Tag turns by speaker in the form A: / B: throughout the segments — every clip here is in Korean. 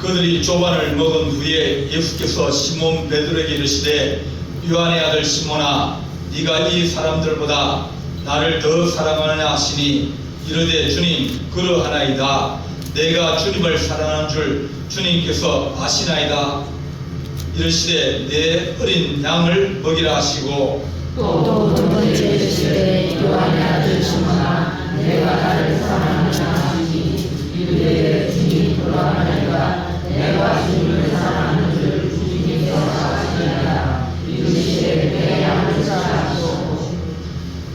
A: 그들이 조반을 먹은 후에 예수께서 시몬 베드로에게 이르시되 요한의 아들 시몬아 네가 이 사람들보다 나를 더 사랑하느냐 하시니 이르되 주님 그러하나이다. 내가 주님을 사랑하는 줄 주님께서 아시나이다. 이르시되 내 어린 양을 먹이라 하시고
B: 또 두 번째 이르시되 요한의 아들 시몬아 내가 나를 사랑하느냐 하시니 이르되 주님 그러하나이다. 내가 주님을 사랑하는 줄 주님께서 아시나이다. 이르시되 내 양을 먹이라 하시고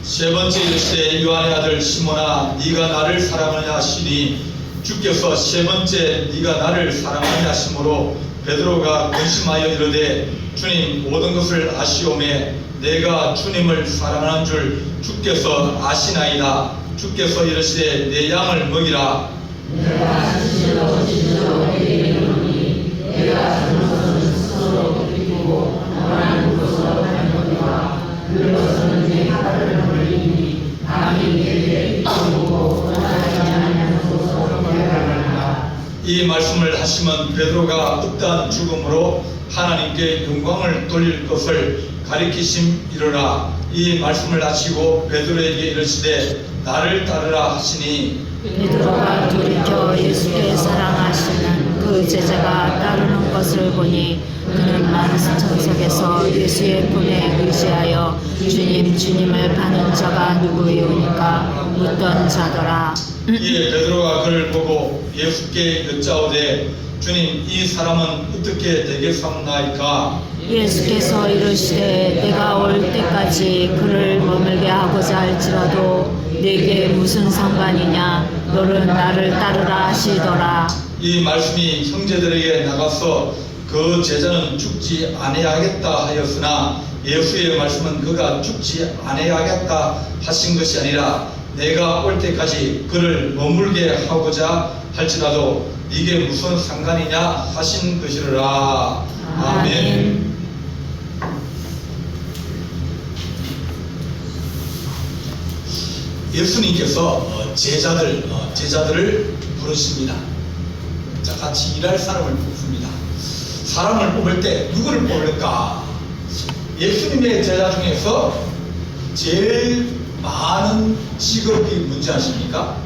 A: 세 번째 이르시되 요한의 아들 시몬아 네가 나를 사랑하느냐 하시니 주께서 세 번째 네가 나를 사랑하느냐 하심으로 베드로가 근심하여 이르되 주님 모든 것을 아시오매 내가 주님을 사랑하는 줄 주께서 아시나이다. 주께서 이르시되 내 양을 먹이라.
B: 내가 진실로 진실로 내게 이르노니 내가 저로서는 스스로 기쁘고 원하는 곳으로 가려니와 그로서는 내 팔을 벌리니 남이 내게 기쁘고 원하지 않는 곳으로 데려가리라.
A: 이 말씀을 하시면 베드로가 어떠한 죽음으로 하나님께 영광을 돌릴 것을 가리키심이로라. 이 말씀을 하시고 베드로에게 이르시되 나를 따르라 하시니
C: 베드로가 돌이켜 예수께 사랑하시는 그 제자가 따르는 것을 보니 그는 만수천석에서 예수의 품에 의지하여 주님 주님을 파는 자가 누구이오니까 묻던 자더라.
A: 이에 베드로가 그를 보고 예수께 여짜오되 주님 이 사람은 어떻게 되겠사옵나이까.
C: 예수께서 이르시되 내가 올 때까지 그를 머물게 하고자 할지라도 네게 무슨 상관이냐. 너는 나를 따르라 하시더라.
A: 이 말씀이 형제들에게 나가서 그 제자는 죽지 아니하겠다 하였으나 예수의 말씀은 그가 죽지 아니하겠다 하신 것이 아니라 내가 올 때까지 그를 머물게 하고자 할지라도 이게 무슨 상관이냐 하신 것이라. 아멘. 예수님께서 제자들을 부르십니다. 자, 같이 일할 사람을 뽑습니다. 사람을 뽑을 때 누구를 뽑을까? 예수님의 제자 중에서 제일 많은 직업이 뭔지 아십니까?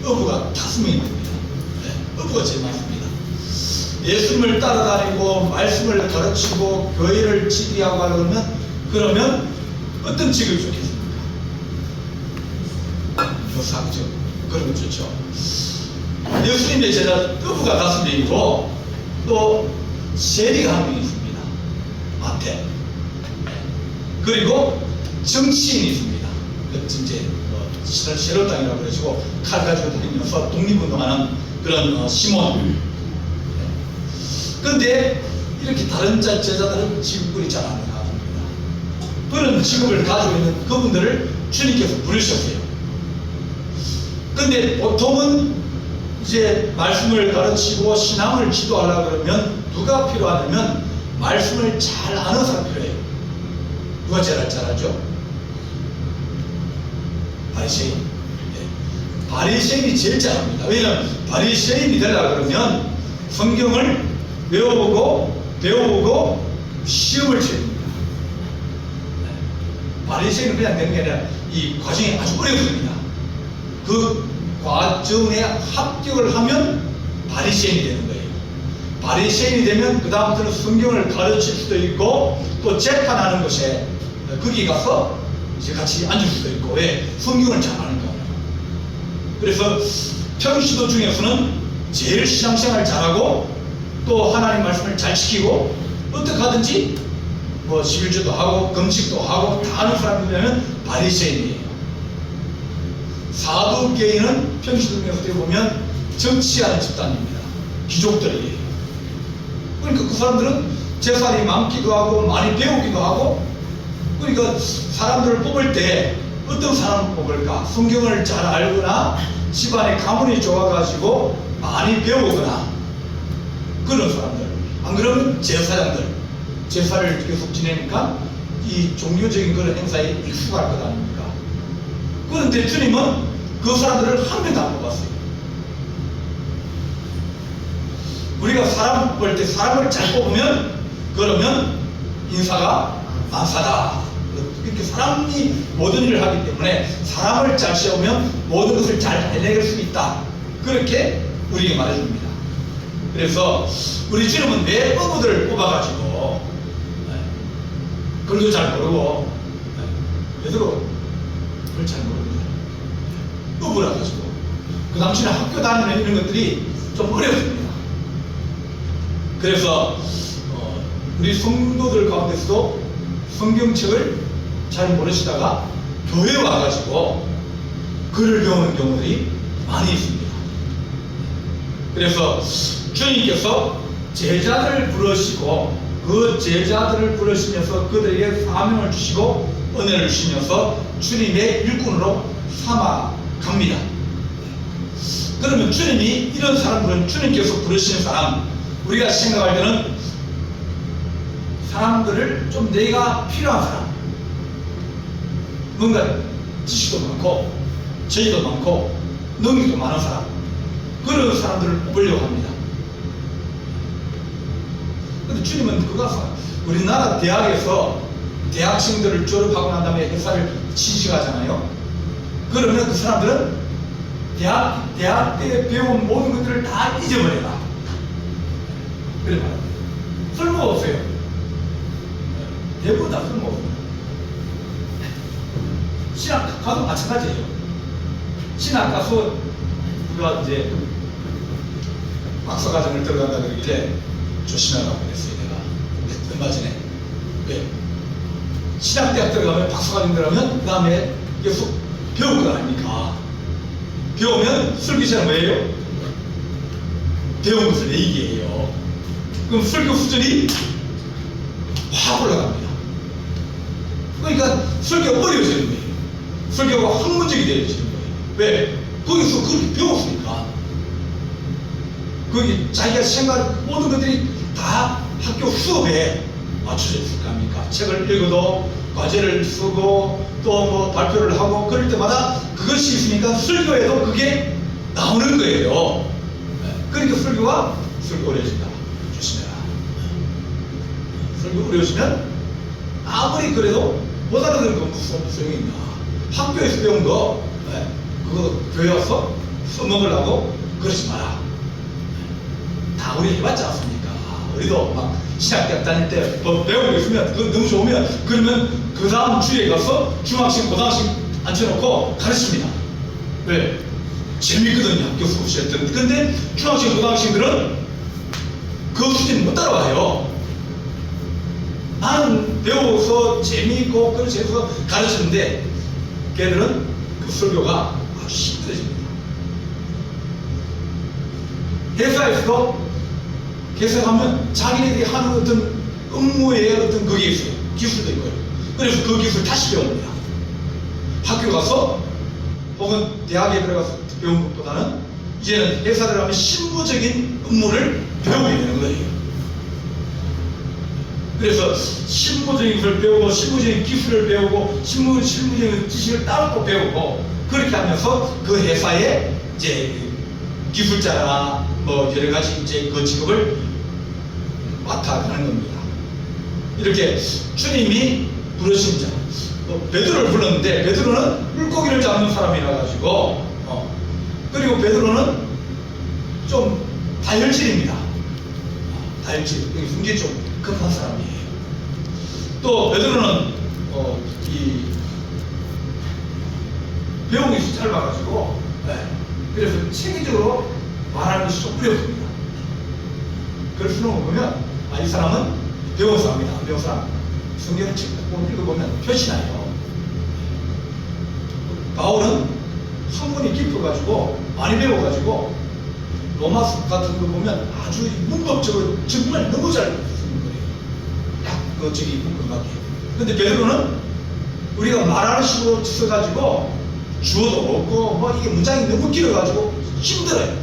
A: 어부가 5명이 됩니다. 네, 어부가 제일 많습니다. 예수님을 따라다니고 말씀을 가르치고 교회를 지휘하고 그러면 어떤 직업이 좋겠습니까? 교사죠. 그런 거 좋죠. 예수님의 제자 어부가 5명이고 또 세리가 1명 있습니다. 앞에. 그리고 정치인이 있습니다. 이제 세로땅이라고 그러시고 칼 가지고 다니면서 독립운동하는 그런 시몬. 그런데 이렇게 다른 제자들은 직업군이 잘 안 나갑니다. 그런 직업을 가지고 있는 그분들을 주님께서 부르셨어요. 근데 보통은 이제 말씀을 가르치고 신앙을 지도하려고 그러면 누가 필요하냐면 말씀을 잘 아는 사람 필요해요. 누가 제일 잘하죠? 바리새인. 네. 바리새인이 제일 잘합니다. 왜냐하면 바리새인이 되려고 그러면 성경을 배워보고 시험을 쳐야 됩니다. 네. 바리새인은 그냥 되는 게 아니라 이 과정이 아주 어렵습니다. 그 과정에 합격을 하면 바리새인이 되는 거예요. 바리새인이 되면 그 다음부터는 성경을 가르칠 수도 있고 또 재판하는 곳에 거기 가서 이제 같이 앉을 수도 있고. 왜? 성경을 잘 아는 거예요. 그래서 평시도 중에서는 제일 신앙생활 잘하고 또 하나님 말씀을 잘 지키고 어떻게 하든지 뭐 11조도 하고 금식도 하고 다 하는 사람들이면 바리새인이에요. 사두개인은 평시도 중에서 보면 정치하는 집단입니다. 귀족들이에요. 그러니까 그 사람들은 재산이 많기도 하고 많이 배우기도 하고, 그러니까 사람들을 뽑을 때 어떤 사람을 뽑을까? 성경을 잘 알거나 집안에 가문이 좋아가지고 많이 배우거나 그런 사람들. 안 그러면 제사장들, 제사를 계속 지내니까 이 종교적인 그런 행사에 익숙할 것 아닙니까? 그런데 주님은 그 사람들을 한 명도 안 뽑았어요. 우리가 사람 볼 때 사람을 잘 뽑으면 그러면 인사가 만사다. 이렇게 사람이 모든 일을 하기 때문에 사람을 잘 세우면 모든 것을 잘 해낼 수 있다. 그렇게 우리에게 말해줍니다. 그래서 우리 주님은 왜 어부들을 뽑아가지고 글도 잘 모르고 베드로 그걸 잘 모릅니다. 어부라 가지고 그 당시에 학교 다니는 이런 것들이 좀 어렵습니다. 그래서 우리 성도들 가운데서도 성경책을 잘 모르시다가 교회에 와가지고 글을 배우는 경우들이 많이 있습니다. 그래서 주님께서 제자들을 부르시고 그 제자들을 부르시면서 그들에게 사명을 주시고 은혜를 주시면서 주님의 일꾼으로 삼아 갑니다. 그러면 주님이 이런 사람들은 주님께서 부르시는 사람, 우리가 생각할 때는 사람들을 좀 내가 필요한 사람, 뭔가 지식도 많고 재주도 많고 능력도 많은 사람, 그런 사람들을 뽑으려고 합니다. 근데 주님은 그거 우리나라 대학에서 대학생들을 졸업하고 난 다음에 회사를 취직하잖아요. 그러면 그 사람들은 대학 때 배운 모든 것들을 다 잊어버려라. 그래 말합니다. 쓸모없어요. 대부분 다 쓸모없어요. 신학 가도 마찬가지예요. 신학 가서 누가 이제 박사과정을 들어간다 그러길래 조심하라고 그랬어요. 내가 얼마 전에. 왜? 신학대학 들어가면 박사과정 들어가면 그 다음에 계속 배울 거 아닙니까? 배우면 설교자는 뭐예요? 배운 것을 얘기해요. 그럼 설교 수준이 확 올라갑니다. 그러니까 설교가 어려워지는 거예요. 설교가 학문적이 되어지는 거예요. 왜? 거기서 그렇게 배웠으니까. 거기 자기가 생각 모든 것들이 다 학교 수업에 맞춰져 있을 거 아닙니까? 책을 읽어도 과제를 쓰고 또 뭐 발표를 하고 그럴 때마다 그것이 있으니까 설교에도 그게 나오는 거예요. 그러니까 설교가 어려워진다. 조심해라. 설교 어려워지면 아무리 그래도 못 알아듣는 건 무슨 소용이 있나. 학교에서 배운 거 그거 교회 와서 써먹으려고 그러지 마라. 다 우리 해봤지 않습니까? 우리도 막 신학대학 다닐 때 뭐 배우고 있으면 그거 너무 좋으면 그러면 그 다음 주에 가서 중학생, 고등학생 앉혀놓고 가르칩니다. 왜? 재밌거든요. 학교 수업 시간 때. 근데 중학생, 고등학생들은 그 수준 못 따라와요. 나는 배워서 재미있고 그걸 재밌어서 가르치는데 걔들은 그 설교가 아주 힘들어집니다. 회사에서도 개설하면 자기네들이 하는 어떤 업무에 어떤 그게 있어요. 기술도 있고요. 그래서 그 기술 다시 배웁니다. 학교 가서 혹은 대학에 들어가서 배운 것보다는 이제는 회사 들어가면 실무적인 업무를 배우게 되는 거예요. 그래서 실무적인 것을 배우고 실무적인 기술을 배우고 실무적인 지식을 따로 또 배우고 그렇게 하면서 그 회사에 이제 기술자나 뭐 여러 가지 이제 그 직업을 맡아가는 겁니다. 이렇게 주님이 부르신 자, 베드로를 불렀는데 베드로는 물고기를 잡는 사람이라 가지고 그리고 베드로는 좀 다혈질입니다. 다혈질, 성격이 좀 급한 사람이에요. 또 베드로는 이 배운 것이 짧아가지고 그래서 체계적으로 말하는 것이 좀 어렵습니다. 그럴 수는 보면 이 사람은 배운 사람이다. 안 배운 사람. 성경을 읽어보면 표시나요. 바울은 학문이 깊어가지고 많이 배워가지고 로마서 같은 거 보면 아주 문법적으로 정말 너무 잘 쓰는 거예요. 저기 문법밖에. 근데 베드로는 우리가 말하는 식으로 써가지고 주어도 없고 뭐 이게 문장이 너무 길어가지고 힘들어요.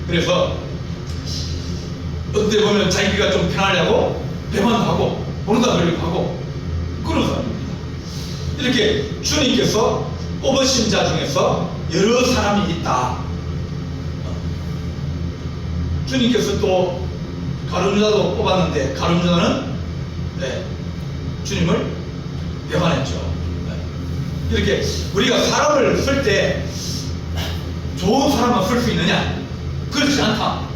A: 그래서 어때 보면 자기가 좀 편하려고 배만 하고 모른다 그러려고 하고 그런 사람입니다. 이렇게 주님께서 뽑으신 자 중에서 여러 사람이 있다. 주님께서 또 가룟유다도 뽑았는데 가룟유다는 주님을 배반했죠. 이렇게 우리가 사람을 쓸 때 좋은 사람만 쓸 수 있느냐? 그렇지 않다.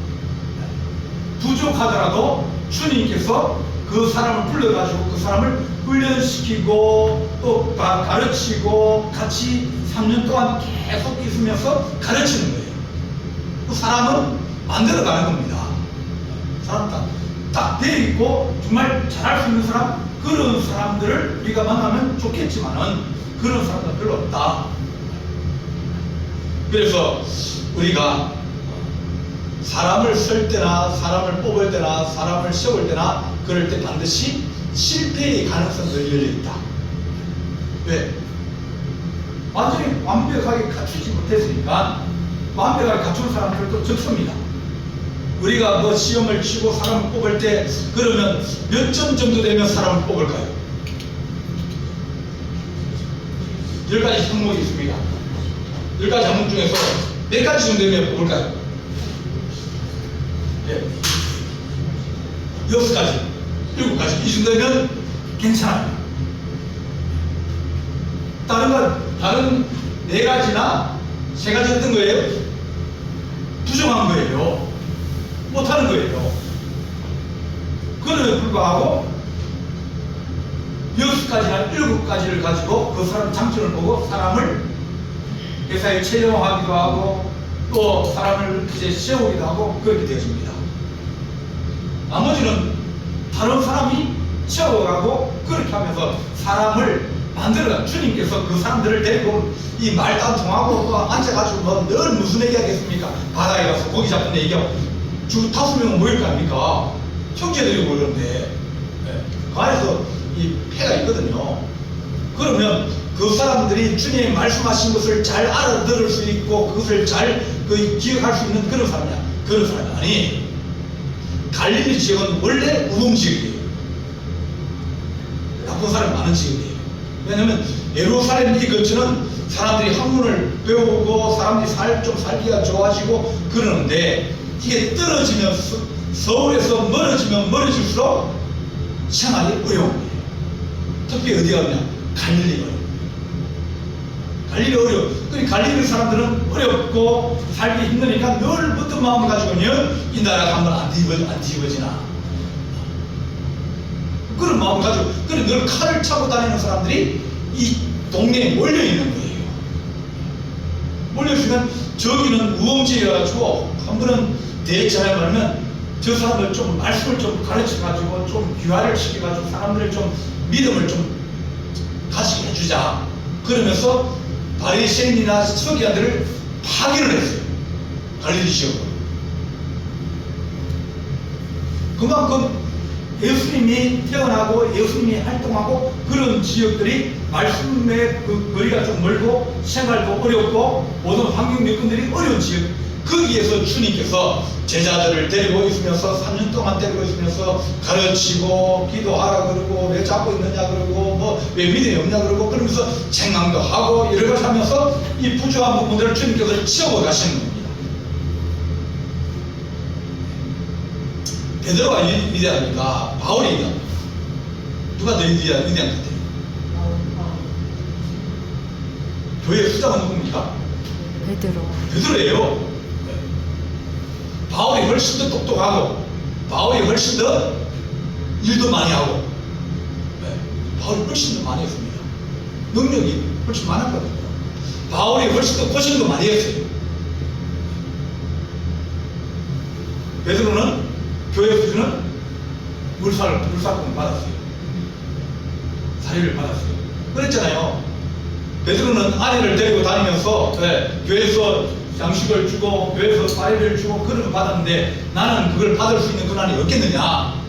A: 부족하더라도 주님께서 그 사람을 불러가지고 그 사람을 훈련시키고 또 가르치고 같이 3년 동안 계속 있으면서 가르치는 거예요. 그 사람은 만들어가는 겁니다. 사람 딱 데리고 정말 잘할 수 있는 사람, 그런 사람들을 우리가 만나면 좋겠지만은 그런 사람은 별로 없다. 그래서 우리가 사람을 쓸 때나 사람을 뽑을 때나 사람을 세울 때나 그럴 때 반드시 실패의 가능성이 열려 있다. 왜? 완전히 완벽하게 갖추지 못했으니까 완벽하게 갖춘 사람들도 적습니다. 우리가 뭐 시험을 치고 사람을 뽑을 때 그러면 몇 점 정도 되면 사람을 뽑을까요? 10가지 항목이 있습니다. 10가지 항목 중에서 몇 가지 정도 되면 뽑을까요? 6가지, 7가지 이 정도면 괜찮아요. 다른 4가지나 3가지 어떤 거예요? 부정한 거예요. 못하는 거예요. 그럼에도 불구하고 6가지나 7가지를 가지고 그 사람 장점을 보고 사람을 회사에 채용하기도 하고 또 사람을 이제 세우기도 하고 그렇게 되어집니다. 나머지는 다른 사람이 채워가고 그렇게 하면서 사람을 만들어가. 주님께서 그 사람들을 데리고 이 말도 안 통하고 또 앉아가지고 뭐 늘 무슨 얘기 하겠습니까? 바다에 가서 고기 잡는 얘기하고 주 5명은 모일 거 아닙니까? 형제들이 모이는데 그 안에서 이 폐가 있거든요. 그러면 그 사람들이 주님이 말씀하신 것을 잘 알아들을 수 있고 그것을 잘 기억할 수 있는 그런 사람이야. 그런 사람이 아니. 갈릴리 지역은 원래 우동 지역이에요. 나쁜 사람이 많은 지역이에요. 왜냐하면 예루살렘 이 근처는 사람들이 학문을 배우고 사람들이 좀 살기가 좋아지고 그러는데 이게 떨어지면 서울에서 멀어지면 멀어질수록 생활이 어려운 거예요. 특히 어디가 어렵냐? 갈릴리가 어려워요. 갈릴리 어려워. 갈릴리 사람들은 어렵고 살기 힘드니까 늘 붙은 마음을 가지고는 이 나라가 한번 안 뒤집어지나. 그런 마음을 가지고 늘 칼을 차고 다니는 사람들이 이 동네에 몰려 있는 거예요. 몰려있으면 저기는 우범지여가지고 한 번은 대처해 말하면 저 사람을 좀 말씀을 좀 가르쳐가지고 좀 귀화를 시켜가지고 사람들을 좀 믿음을 좀 가지게 해주자. 그러면서 바리새인이나 서기관들을 파괴를 했어요. 갈릴리 지역으로. 그만큼 예수님이 태어나고 예수님이 활동하고 그런 지역들이 말씀의 그 거리가 좀 멀고 생활도 어렵고 모든 환경 여건들이 어려운 지역, 거기에서 주님께서 제자들을 데리고 있으면서 3년 동안 데리고 있으면서 가르치고 기도하라 그러고 왜 잡고 있느냐 그러고 뭐 왜 믿음이 없냐 그러고 그러면서 책망도 하고 여러 가지 하면서 이 부족한 부분들을 주님께서 채워 가시는 겁니다. 베드로가 위대합니까? 바울이 위대합니까? 누가 더 위대한 것 같아요? 교회의 수장은 누굽니까? 베드로예요. 바울이 훨씬 더 똑똑하고 바울이 훨씬 더 일도 많이 하고 바울이 훨씬 더 많이 했습니다. 능력이 훨씬 많았거든요. 바울이 훨씬 더 고생도 많이 했어요. 베드로는 교회 수준은 물사공을 받았어요. 사례를 받았어요. 그랬잖아요. 베드로는 아내를 데리고 다니면서 교회에서 양식을 주고 교회에서 사례를 주고 그런 거 받았는데 나는 그걸 받을 수 있는 권한이 없겠느냐.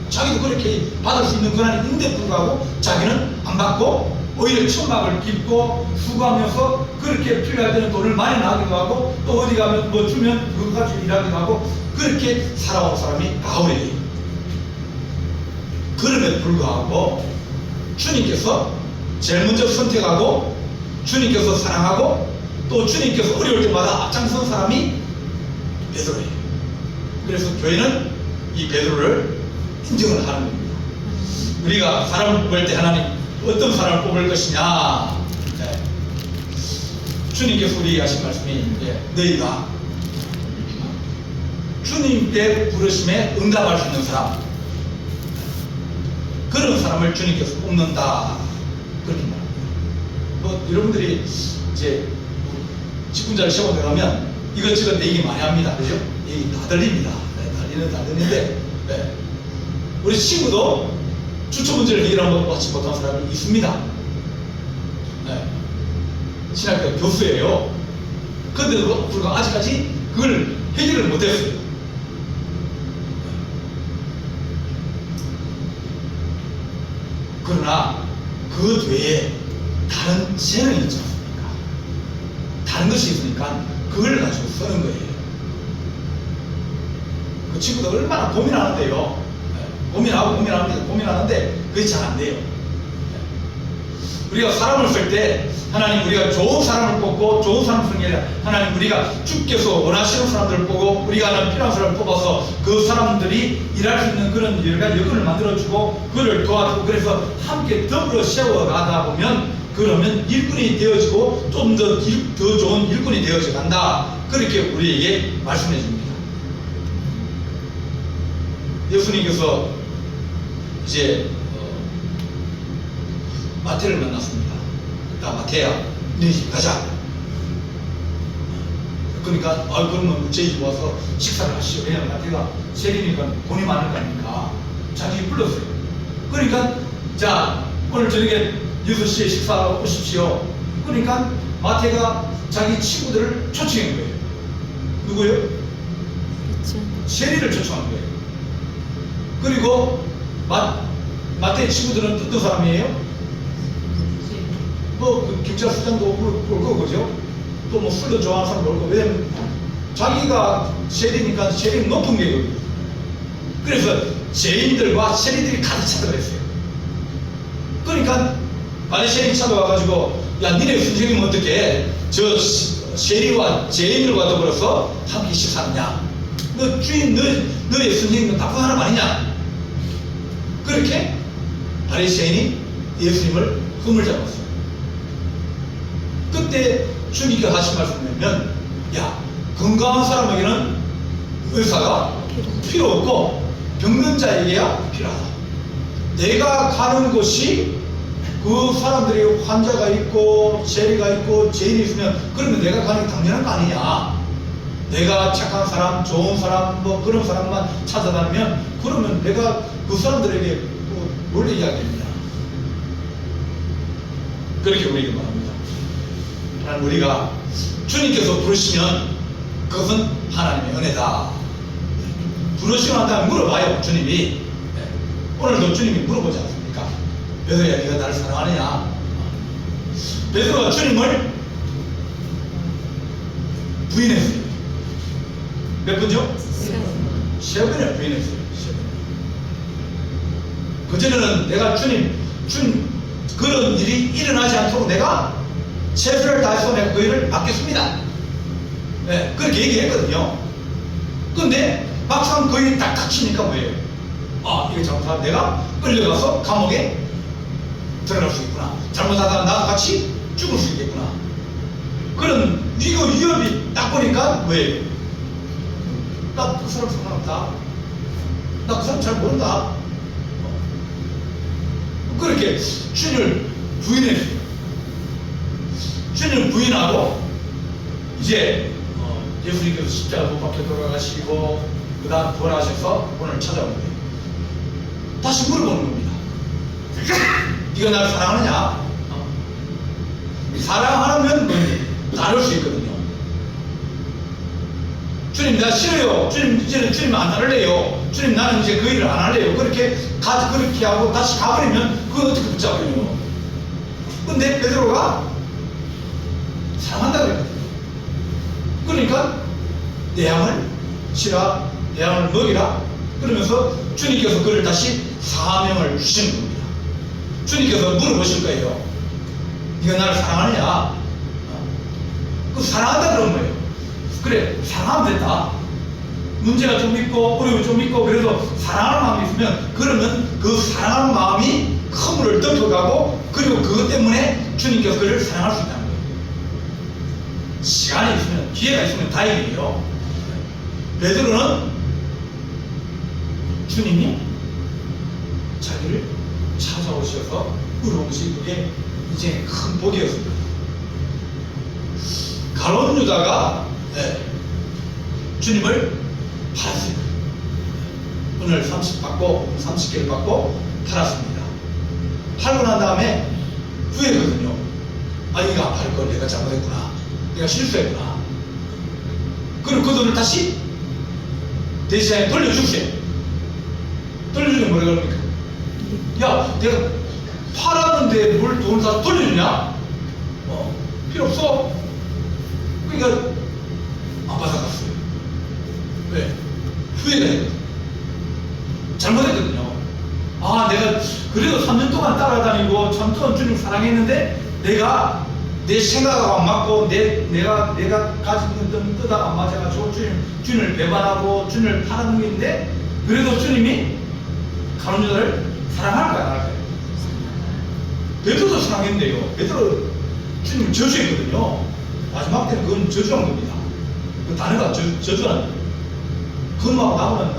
A: 자기도 그렇게 받을 수 있는 권한이 있는데 불구하고 자기는 안 받고 오히려 천막을 깁고 수고하면서 그렇게 필요할 때는 돈을 많이 나기도 하고 또 어디 가면 뭐 주면 그거 가지고 일하기도 하고 그렇게 살아온 사람이 바울이에요. 그럼에도 불구하고 주님께서 제일 먼저 선택하고 주님께서 사랑하고 또 주님께서 어려울 때마다 앞장선 사람이 베드로예요. 그래서 교회는 이 베드로를 인정을 하는 겁니다. 우리가 사람을 뽑을 때 하나님 어떤 사람을 뽑을 것이냐. 네. 주님께서 우리에게 하신 말씀이 너희가 주님의 부르심에 응답할 수 있는 사람, 그런 사람을 주님께서 뽑는다, 그렇게 말합니다. 뭐 여러분들이 이제 직분자를 시험에 들어가면 이것저것 얘기 많이 합니다. 그죠? 얘기 다 들립니다. 네, 다 들리는데 네. 우리 친구도 추천 문제를 해결하고 받지 못한 사람이 있습니다. 네. 신학교 교수예요. 그런데도 불구하고 아직까지 그걸 해결을 못했어요. 그러나 그 외에 다른 재능이 있지 않습니까? 다른 것이 있으니까 그걸 가지고 쓰는 거예요. 그 친구도 얼마나 고민하는데요. 고민하는데 그게 잘 안 돼요. 우리가 사람을 쓸 때 하나님 우리가 좋은 사람을 뽑고 좋은 사람을 쓰는 게 아니라 하나님 우리가 주께서 원하시는 사람들을 보고 우리가 하나님 필요한 사람을 뽑아서 그 사람들이 일할 수 있는 그런 여러 가지 여건을 만들어주고 그를 도와주고 그래서 함께 더불어 세워가다 보면 그러면 일꾼이 되어지고 좀 더 좋은 일꾼이 되어져 간다. 그렇게 우리에게 말씀해 줍니다. 예수님께서 이제 마태를 만났습니다. 야 마태야, 너희 집 가자. 그러니까 그러면 저희 집 와서 식사를 하시오. 왜냐면 마태가 세리니까 돈이 많을 거 아닙니까? 자기 불렀어요. 그러니까 자 오늘 저녁에 6시에 식사하러 오십시오. 그러니까 마태가 자기 친구들을 초청한 거예요. 누구요?
C: 그렇죠.
A: 세리를 초청한 거예요. 그리고 마태의 친구들은 어떤 사람이에요? 뭐 경찰 수장도 올 거고 그죠? 또 뭐 술도 좋아하는 사람도 올 거고. 왜냐면 자기가 세리니까 세리는 높은 계급이에요. 그래서 죄인들과 세리들이 가득 차다 그랬어요. 그러니까 바리새인이 찾아와가지고 야 니네 선생님은 어떻게 저 세리와 죄인들과 더불어서 함께 식사하느냐? 너 주인 너의 선생님은 나쁜 사람 아니냐? 그렇게 바리새인이 예수님을 흠을 잡았어요. 그때 주님께서 하신 말씀이면 야 건강한 사람에게는 의사가 필요 없고 병든 자에게야 필요하다. 내가 가는 곳이 그 사람들이 환자가 있고 세리가 있고 죄인이 있으면 그러면 내가 가는 게 당연한 거 아니냐. 내가 착한 사람, 좋은 사람, 뭐 그런 사람만 찾아다니면 그러면 내가 그 사람들에게 뭘 얘기하겠냐. 그렇게 우리에게 말합니다. 하나님 우리가 주님께서 부르시면 그것은 하나님의 은혜다. 부르시면 한다면 물어봐요. 주님이 오늘도 주님이 물어보지 않습니까? 베드로야 네가 나를 사랑하느냐? 베드로가 주님을 부인했어요. 몇 번죠? 세 번이나 부인했어요. 그전에는 내가 주님 그런 일이 일어나지 않도록 내가 최선을 다해서 내가 그 일을 맡겠습니다. 네, 그렇게 얘기했거든요. 근데 막상 그 일이 딱 닥치니까 뭐예요? 아, 이거 잘못하면 내가 끌려가서 감옥에 들어갈 수 있구나. 잘못하다가 나도 같이 죽을 수 있겠구나. 그런 위협이 딱 보니까 뭐예요? 나 그 사람 상관없다. 나 그 사람 잘 모른다. 그렇게 주님을 부인했어요. 주님을 부인하고 이제 예수님께서 십자가 못 박혀 돌아가시고 그 다음 돌아가셔서 오늘 찾아온 거예요. 다시 물어보는 겁니다. 네가 나를 사랑하느냐? 사랑하면 나눌 수 있거든요. 주님 나 싫어요. 주님 이제는 주님 안 따를래요. 주님 나는 이제 그 일을 안 할래요. 그렇게 하고 다시 가버리면 그건 어떻게 붙잡아요? 근데 베드로가 사랑한다 그랬거든요. 그러니까 내 양을 치라, 내 양을 먹이라 그러면서 주님께서 그를 다시 사명을 주시는 겁니다. 주님께서 물어보실 거예요. 네가 나를 사랑하느냐? 그 사랑한다 그런 거예요. 그래, 사랑하면 됐다. 문제가 좀 있고 어려움이 좀 있고 그래도 사랑하는 마음이 있으면 그러면 그 사랑하는 마음이 허물을 덮어가고 그리고 그것 때문에 주님께서 그를 사랑할 수 있다는 거예요. 시간이 있으면 기회가 있으면 다행이에요. 베드로는 주님이 자기를 찾아오셔서 물어보신 그게 이제 큰 복이었습니다. 가룟 유다가 주님을 팔았습니다. 오늘 30 받고 30개를 받고 팔았습니다. 팔고 난 다음에 후회거든요. 아, 이거 안 팔 걸 내가 잘못했구나. 내가 실수했구나. 그리고 그 돈을 다시 대신에 돌려주세요. 돌려주면 뭐라 그럽니까? 야, 내가 팔았는데 뭘 돈을 다 돌려주냐? 필요 없어. 그러니까 안 받아갔어요. 왜? 후회가 했거든요. 잘못했거든요. 아, 내가 그래도 3년 동안 따라다니고 참 동안 주님 사랑했는데 내가 내 생각하고 안 맞고 내가 가지고 있던 뜻하고 안 맞아가지고 주님을 배반하고 주님을 팔아넘기는데 그래도 주님이 가룟 유다를 사랑할 거야, 안 할 거야? 베드로도 사랑했는데요. 베드로 주님 저주했거든요. 마지막 때는 그건 저주한 겁니다. 그 단어가 저주하는 거예요. 그것만 나오면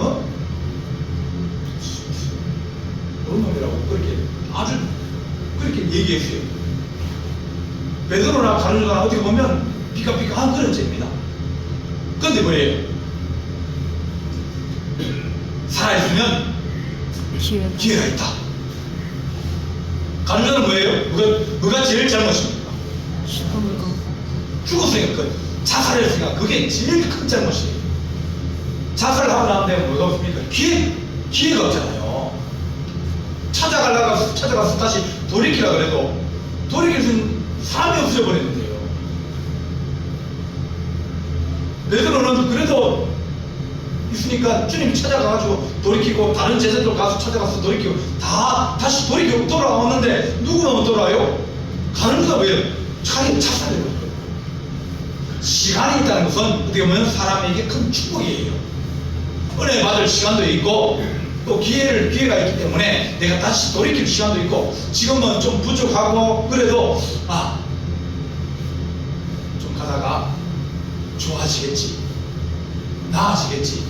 A: 그런 놈이라고 그렇게 아주 그렇게 얘기했어요. 베드로나 가룟 유다는 어떻게 보면 삐까삐까한 그런 죄입니다. 그런데 뭐예요? 살아있으면 기회가 있다. 가룟 유다는 뭐예요? 뭐가 제일 잘못입니까? 죽었으니까 자살했으니까 그게 제일 큰 잘못이에요. 자살하고 나온 데는 뭐가 없습니까? 기회가 없잖아요. 찾아가서 다시 돌이키라 그래도 돌이킬 수 있는 사람이 없어져 버렸는데요. 베드로는 그래도 있으니까 주님이 찾아가가지고 돌이키고 다른 제자들 가서 찾아가서 돌이키고 다시 돌이키고 돌아왔는데 누구만 돌아와요? 가룟 유다가 왜요? 자기 자살해요. 시간이 있다는 것은 어떻게 보면 사람에게 큰 축복이에요. 은혜 받을 시간도 있고 또 기회가 있기 때문에 내가 다시 돌이킬 시간도 있고 지금은 좀 부족하고 그래도 좀 가다가 좋아지겠지, 나아지겠지.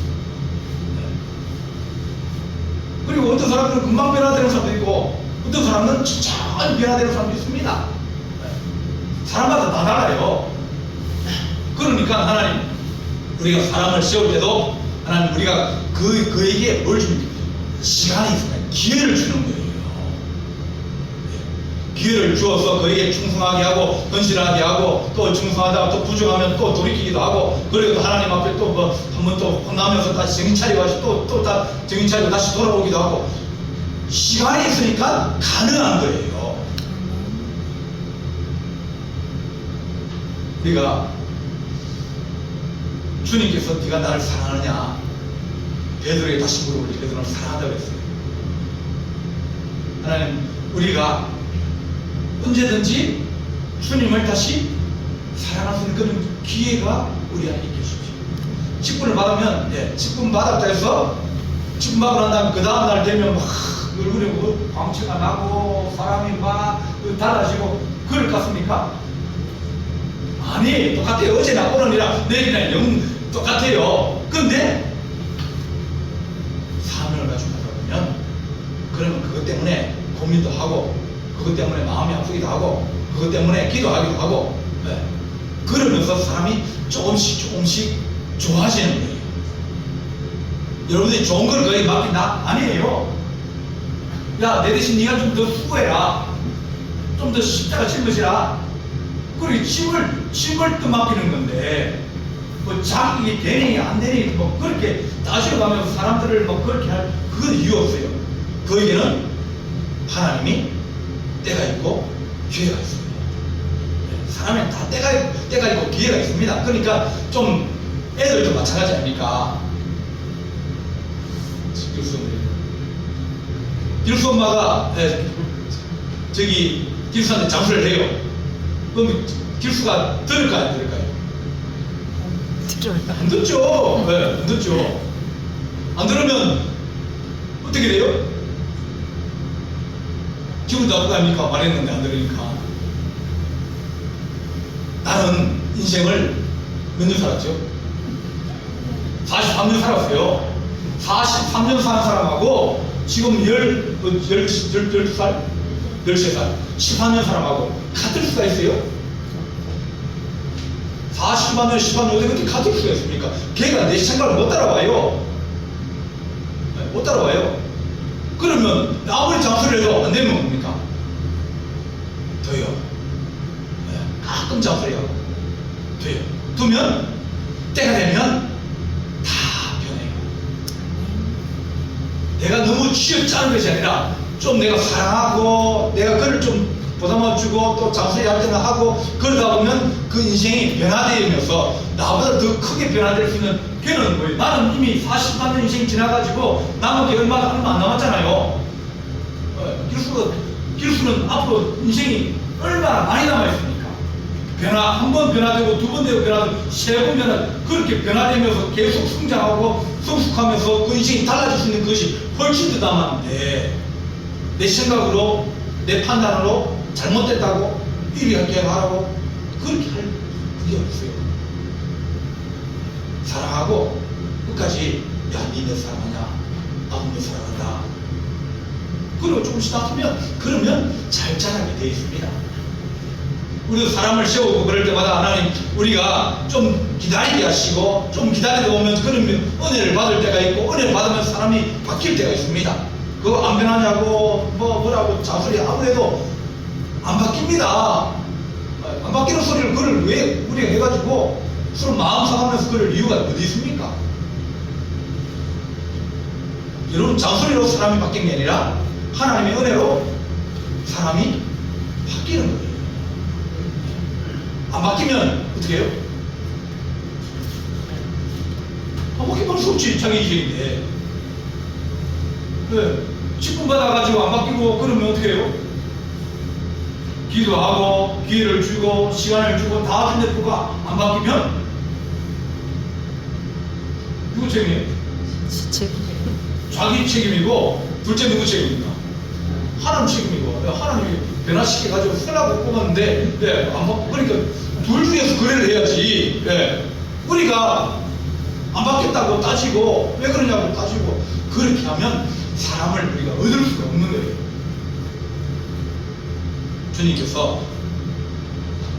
A: 그리고 어떤 사람들은 금방 변화되는 사람도 있고 어떤 사람은 천천히 변화되는 사람도 있습니다. 사람마다 다 달라요. 그러니까 하나님, 우리가 사람을 세울 때도 하나님 우리가 그에게 뭘 줍니까? 시간이 있으면 기회를 주는 거예요. 기회를 주어서 그에게 충성하게 하고 헌신하게 하고 또 충성하다가 또 부정하면 또 돌이키기도 하고 그리고 하나님 앞에 또 뭐 한번 또 혼나면서 다시 정신 차리고 또 정신 차리고 다시 돌아오기도 하고 시간이 있으니까 가능한 거예요. 우리가 주님께서 네가 나를 사랑하느냐? 베드로에게 다시 물어보니 베드로는 사랑한다고 했어요. 하나님, 우리가 언제든지 주님을 다시 사랑할 수 있는 그런 기회가 우리 안에 있게 해주십시오. 직분을 받으면, 직분 받았다 해서 직분 받고 난 다음에 그 다음날 되면 막 얼굴에 광채가 나고 사람이 막 달라지고 그럴 것 같습니까? 아니, 똑같아요. 어제나 오늘이나 내일이나 영 똑같아요. 그런데 사명을 가지고 하다 보면 그러면 그것 때문에 고민도 하고 그것 때문에 마음이 아프기도 하고 그것 때문에 기도하기도 하고 그러면서 사람이 조금씩 좋아지는 거예요. 여러분들이 좋은 걸 거의 맡긴다? 아니에요. 야, 내 대신 네가 좀 더 수고해라. 좀 더 십자가 짊어지라. 그리고 짐을 또 맡기는 건데 뭐 자격이 되니 안 되니 뭐 그렇게 따져가면서 사람들을 뭐 그렇게 할 그건 이유 없어요. 그에게는 하나님이 때가 있고 기회가 있습니다. 사람은 다 때가 있고 기회가 있습니다. 그러니까 좀 애들도 마찬가지 아닙니까? 길수 엄마가 저기 길수한테 장수를 해요. 그럼 길수가 들을까요, 안 들을까요?
C: 들어요.
A: 안 듣죠. 네, 안 듣죠. 안 들으면 어떻게 돼요? 기분 나쁘고 합니까? 말했는데 안 들으니까. 나는 인생을 몇 년 살았죠? 43년 살았어요. 43년 산 사람하고 지금 12살? 13살? 14년 사람하고 같을 수가 있어요? 40만 10만 어떻게 같을 수가 있습니까? 걔가 내 생각을 못 따라와요. 네, 못 따라와요. 그러면 아무리 장수를 해도 안 되면 뭡니까? 더요. 네, 가끔 장수를 하고 더요. 두면 때가 되면 다 변해요. 내가 너무 쥐어짜는 것이 아니라 좀 내가 사랑하고 내가 그를 좀 보담아주고 또 장수리 할 때는 하고 그러다 보면 그 인생이 변화되면서 나보다 더 크게 변화될 수 있는 걔는 뭐예요? 나는 이미 40만 년 인생이 지나가지고 남은 게 얼마 안 남았잖아요. 길수는 앞으로 인생이 얼마나 많이 남아있습니까? 한 번 변화되고 두 번 되고 변화되고 세 번 변화 그렇게 변화되면서 계속 성장하고 성숙하면서 그 인생이 달라질 수 있는 것이 훨씬 더 남았는데 내 생각으로 내 판단으로 잘못됐다고 이렇게 하라고 그렇게 할 그게 없어요. 사랑하고 끝까지 야, 니 내 사랑하냐? 나도 내 사랑한다. 그리고 조금씩 다투면 그러면 잘 자라게 되어 있습니다. 우리도 사람을 세우고 그럴 때마다 하나님 우리가 좀 기다리게 하시고 좀 기다리다 보면 그러면 은혜를 받을 때가 있고 은혜를 받으면 사람이 바뀔 때가 있습니다. 그거 안 변하냐고 뭐라고 자소리 아무래도 안 바뀝니다. 안 바뀌는 소리를 그걸 왜 우리가 해가지고 서로 마음 상하면서 그럴 이유가 어디 있습니까? 여러분 잔소리로 사람이 바뀐 게 아니라 하나님의 은혜로 사람이 바뀌는 거예요. 안 바뀌면 어떻게 해요? 안 바뀌면 수 없지. 자기 인생인데. 네. 직분 받아가지고 안 바뀌고 그러면 어떻게 해요? 기도하고 기회를 주고 시간을 주고 다 준데 그가 안 바뀌면 누구 책임이에요? 자기 책임이고 둘째 누구 책임입니까? 하나님 책임이고 하나님이 변화시켜가지고 쓰라고 뽑았는데 네, 그러니까 둘 중에서 거래를 해야지. 네. 우리가 안 바뀌었다고 따지고 왜 그러냐고 따지고 그렇게 하면 사람을 우리가 얻을 수가 없는 거예요. 주님께서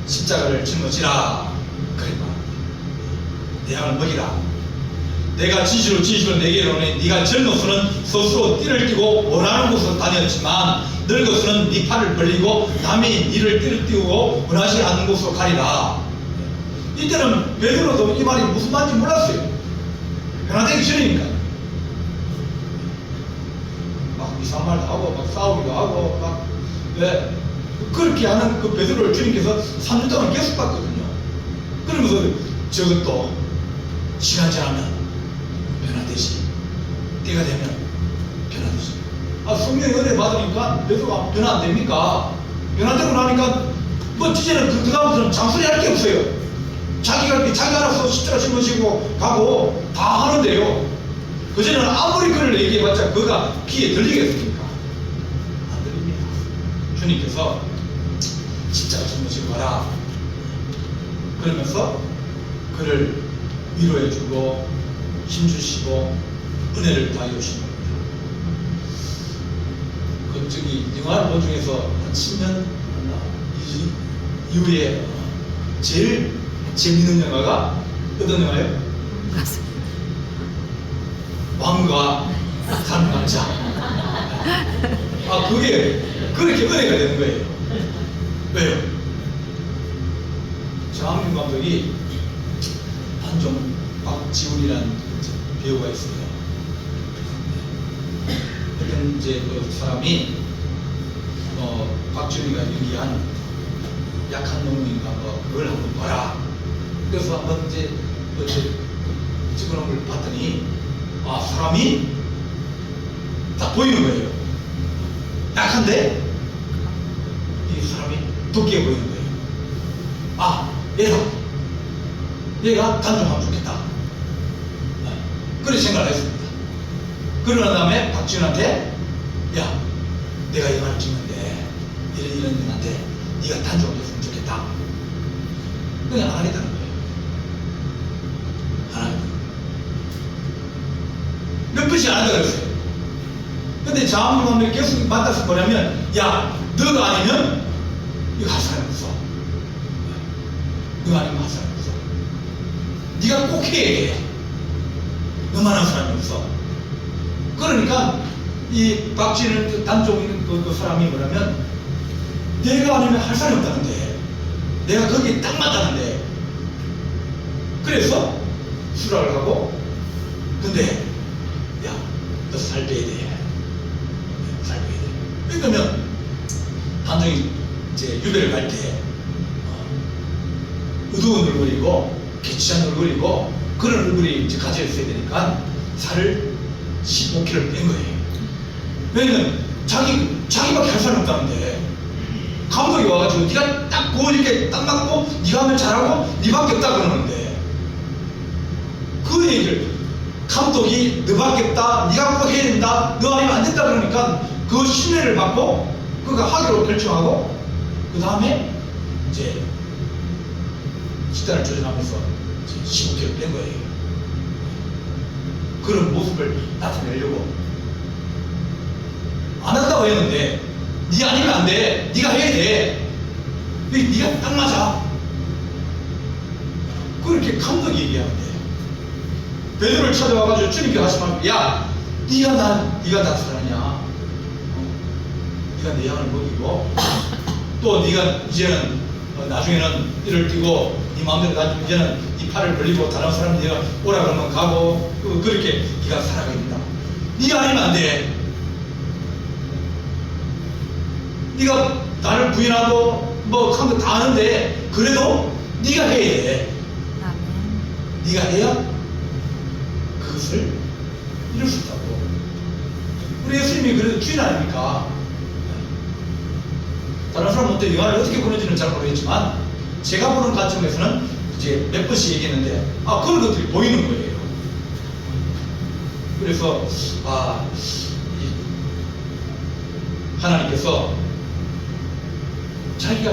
A: 십자가를 짊어지라 그랬다. 내 양을 먹이라. 내가 지시로 내게 이르노니 네가 젊어서는 스스로 띠를 띠고 원하는 곳으로 다녔지만 늙어서는 네 팔을 벌리고 남이 네를 띠를 띠우고 원하지 않는 곳으로 가리라. 이때는 베드로도 이 말이 무슨 말인지 몰랐어요. 변화되기 전이니까. 막 이상한 말도 하고 막 싸우기도 하고 막 왜 그렇게 하는 그 베드로를 주님께서 3년 동안 계속 봤거든요. 그러면서 저것도 시간 지나면 변화되지. 때가 되면 변화되지. 성령의 은혜 받으니까 베드로가 변화 안 됩니까? 변화되고 나니까 뭐 이제는 그 다음부터는 장소리 할 게 없어요. 자기가 자기 알아서 십자가 짊어지고 가고 다 하는데요. 그전에는 아무리 그를 얘기해봤자 그가 귀에 들리겠습니까? 안 들립니다. 주님께서 십자가 짊어지고 가라. 그러면서 그를 위로해주고 힘주시고 은혜를 더해주신 겁니다. 그 저기 영화를 본 중에서 한 10년 이후에 제일 재밌는 영화가 어떤 영화예요? 왕과 산남자. 그게 그렇게 은혜가 되는 거예요. 왜요? 장항준 감독이 한종 박지훈이라는 배우가 있어요. 어떤 이제 그 사람이 박지훈이가 연기한 약한 농민인가 그걸 한번 봐라. 그래서 한번 이제 찍어놓은 걸 봤더니 사람이 딱 보이는 거예요. 약한데 이 사람이 도끼에 보이는 거예요. 얘가 단종하면 좋겠다. 그렇게 생각을 했습니다. 그러고 난 다음에 박지훈한테 야, 내가 영화를 찍는데 이런 분한테 네가 단종을 했으면 좋겠다. 그냥 안 하겠다는 거예요. 안 하겠다. 몇 번씩 안 한다고 그랬어요. 근데 장모님이 계속 만나서 뭐냐면 야, 너가 아니면 이거 할 사람이 없어. 너가 아니면 할 사람이 없어. 네가 꼭 해야 돼. 너만 한 사람이 없어. 그러니까 이 박지는 단종 있는 그 사람이 뭐냐면 내가 아니면 할 사람이 없다는데 내가 거기에 딱 맞다는데 그래서 수락을 하고 근데 야, 너 살 빼야 돼. 살 빼야 돼. 그러면 단종이 이제 유배를 갈 때 어두운 얼굴이고 개치한 얼굴이고 그런 얼굴이 이제 가져 있어야 되니까 살을 15kg를 뺀 거예요. 왜냐면 자기밖에 할 사람이 없다는데 감독이 와가지고 네가 딱 그거 이렇게 딱 맞고 네가 하면 잘하고 네밖에 없다 그러는데 그 얘기를 감독이 너밖에 없다 네가 꼭 해야 된다 너 아니면 안 된다 그러니까 그 신뢰를 받고 그가 하기로 결정하고 그 다음에 이제 식단을 조절하면서 15kg 뺀 거예요. 그런 모습을 나타내려고 안 한다고 했는데 네 아니면 안 돼. 네가 해야 돼. 네가 딱 맞아. 그렇게 감독이 얘기하는데 베드로를 찾아와가지고 주님께 하신 말씀 야 네가 나 사랑하냐 네가 내 양을 먹이고 또 네가 이제는 나중에는 이를 띄고 네 마음대로 가지고 이제는 네 팔을 벌리고 다른 사람 네가 오라 그러면 가고 그렇게 네가 살아가야 된다. 네가 아니면 안 돼. 네가 나를 부인하고 뭐 한 거 다 아는데 그래도 네가 해야 돼. 네가 해야 그것을 이룰 수 있다고. 우리 예수님이 그래도 주인 아닙니까? 다른 사람한테 영화를 어떻게 보는지는 잘 모르겠지만 제가 보는 관점에서는 이제 몇 번씩 얘기했는데 그런 것들이 보이는 거예요. 그래서 하나님께서 자기가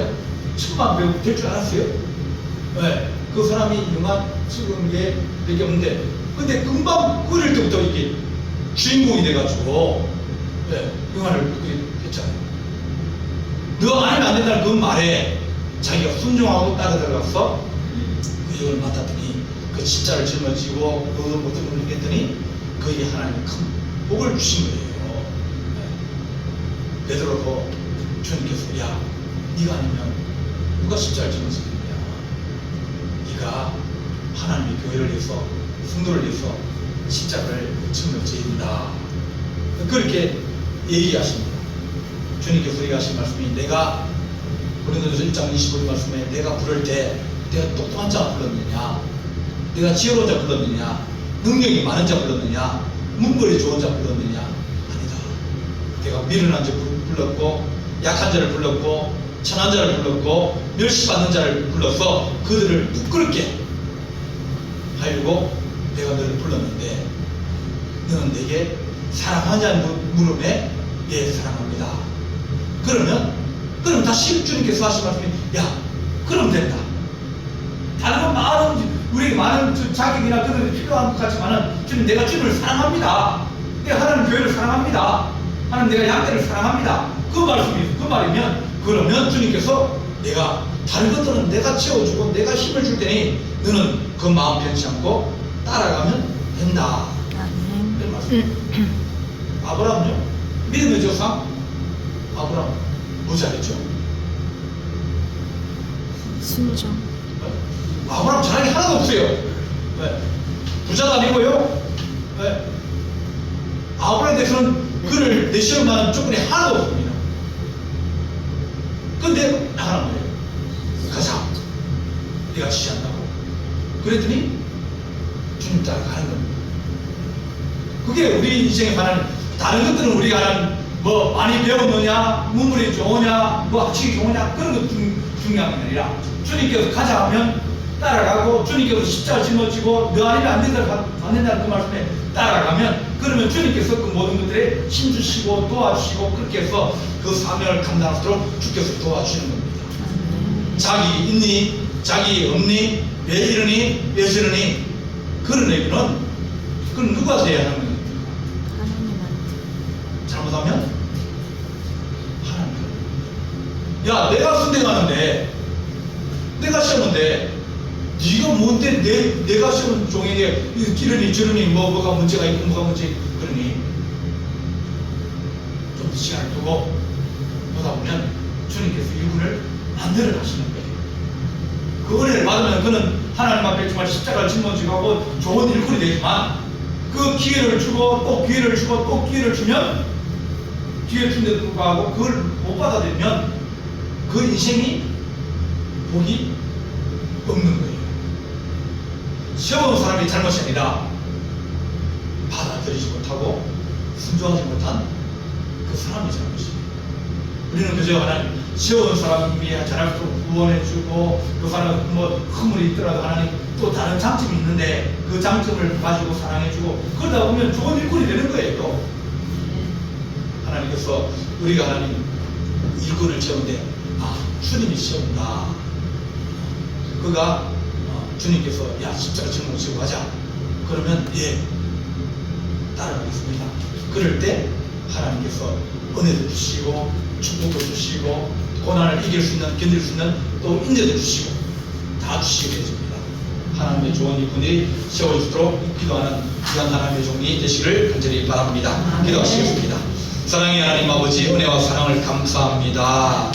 A: 1000만 배우 될 줄 알았어요? 네, 그 사람이 영화 찍은 게 몇 개 없는데 근데 금방 어릴 때부터 이게 주인공이 돼가지고 영화를 그렇게 했잖아요. 너 아니면 안 된다는 그 말에 자기가 순종하고 따라 들어가서 그 역을 맡았더니 그 십자를 짊어지고 그 모든 걸 했더니 그에게 하나님이 큰 복을 주신 거예요. 베드로도 주님께서 야 네가 아니면 누가 십자를 짊어지겠냐. 네가 하나님의 교회를 위해서 성도를 위해서 십자를 짊어져야 된다. 그렇게 얘기하십니다. 주님께서 얘기하신 말씀이 내가 고린도전서 1장 25절 말씀에 내가 부를 때 내가 똑똑한 자 불렀느냐 내가 지혜로운 자 불렀느냐 능력이 많은 자 불렀느냐 문벌이 좋은 자 불렀느냐 아니다. 내가 미련한 자 불렀고 약한 자를 불렀고 천한 자를 불렀고 멸시받는 자를 불러서 그들을 부끄럽게 하려고 내가 너를 불렀는데 너는 내게 사랑하냐는 물음에 예 사랑합니다. 그럼 다시 주님께서 하신 말씀이 야 그럼 된다. 다른 건 많은 우리에게 많은 자격이나 그들이 필요한 것 같지만은 주님 내가 주님을 사랑합니다. 내가 하나님 교회를 사랑합니다. 하나님 내가 양떼를 사랑합니다. 그 말이면 그러면 주님께서 내가 다른 것들은 내가 채워주고 내가 힘을 줄 테니 너는 그 마음 변치 않고 따라가면 된다. 그런 말씀. 아브라함요 믿음의 조상 아브라함 뭐 잘했죠?
C: 순종.
A: 아브라함 잘한 게 하나도 없어요. 네. 부자도 아니고요. 네. 아브라함에 대해서는 그를 내시할 만한 조건이 하나도 없습니다. 근데 나가는 거예요. 가자. 네가 지시한다고. 그랬더니 주님 따라가는 겁니다. 그게 우리 인생에 관한 다른 것들은 우리가 하는 뭐 많이 배웠느냐, 문물이 좋으냐, 뭐 학식이 좋으냐 그런 것 중요한 게 아니라 주님께서 가자 하면 따라가고 주님께서 십자가 짊어지고 너 아니면 안 된다는 그 말씀에 따라가면 그러면 주님께서 그 모든 것들에 힘주시고 도와주시고 그렇게 해서 그 사명을 감당하도록 주께서 도와주시는 겁니다. 자기 있니? 자기 없니? 왜 이러니? 왜 저러니? 그런 얘기는 그건 누가 돼야 하는 겁니까? 잘못하면 하나님. 야, 내가 순대가는데 내가 시험인데 네가 뭔데 내가 시험 종에게 이러니 저러니 뭐가 문제가 있고 뭐가 문제 그러니 좀 시간을 두고 보다 보면 주님께서 일꾼을 만들어 가시는 거예요. 그 은혜를 받으면 그는 하나님 앞에 정말 십자가를 짊어지고 좋은 일꾼이 되지만 그 기회를 주고 또 기회를 주고 또 기회를 주면 기회를 준 데도 불구하고 그걸 못 받아들이면 그 인생이 복이 없는 거예요. 세워놓은 사람이 잘못이 아니라 받아들이지 못하고 순종하지 못한 그 사람이 잘못이에요. 우리는 그저 하나님 세워놓은 사람이 잘할수록 구원해주고 그 사람 뭐 허물이 있더라도 하나님 또 다른 장점이 있는데 그 장점을 가지고 사랑해주고 그러다 보면 좋은 일꾼이 되는 거예요. 하나님께서 우리가 하나님 일꾼을 세우는데 주님이 세운다. 그가 주님께서 야 십자가 짊어지고 가자. 그러면 예 따라가겠습니다. 그럴 때 하나님께서 은혜도 주시고 축복도 주시고 고난을 이길 수 있는 견딜 수 있는 또 인내도 주시고 다 주시게 해줍니다. 하나님의 좋은 일꾼이 세워주도록 기도하는 귀한 하나님의 종이 되시기를 간절히 바랍니다. 기도하시겠습니다. 사랑의 하나님 아버지 은혜와 사랑을 감사합니다.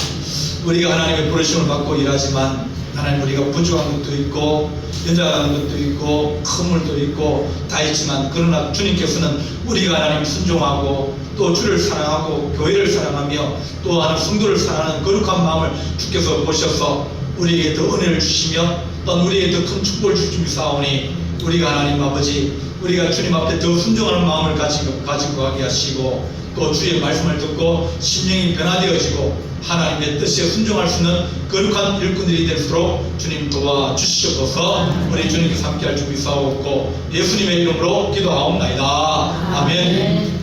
A: 우리가 하나님의 부르심을 받고 일하지만 하나님 우리가 부족한 것도 있고 연약한 것도 있고 허물도 있고 다 있지만 그러나 주님께서는 우리가 하나님 순종하고 또 주를 사랑하고 교회를 사랑하며 또 하나님 성도를 사랑하는 거룩한 마음을 주께서 보셔서 우리에게 더 은혜를 주시며 또 우리에게 더 큰 축복을 주시며 사오니 우리가 하나님 아버지 우리가 주님 앞에 더 순종하는 마음을 가지고 가게 하시고 또 주의 말씀을 듣고 심령이 변화되어지고 하나님의 뜻에 순종할 수 있는 거룩한 일꾼들이 될수록 주님 도와주시옵소서. 우리 주님께서 함께할 준비 싸웠고 예수님의 이름으로 기도하옵나이다. 아멘.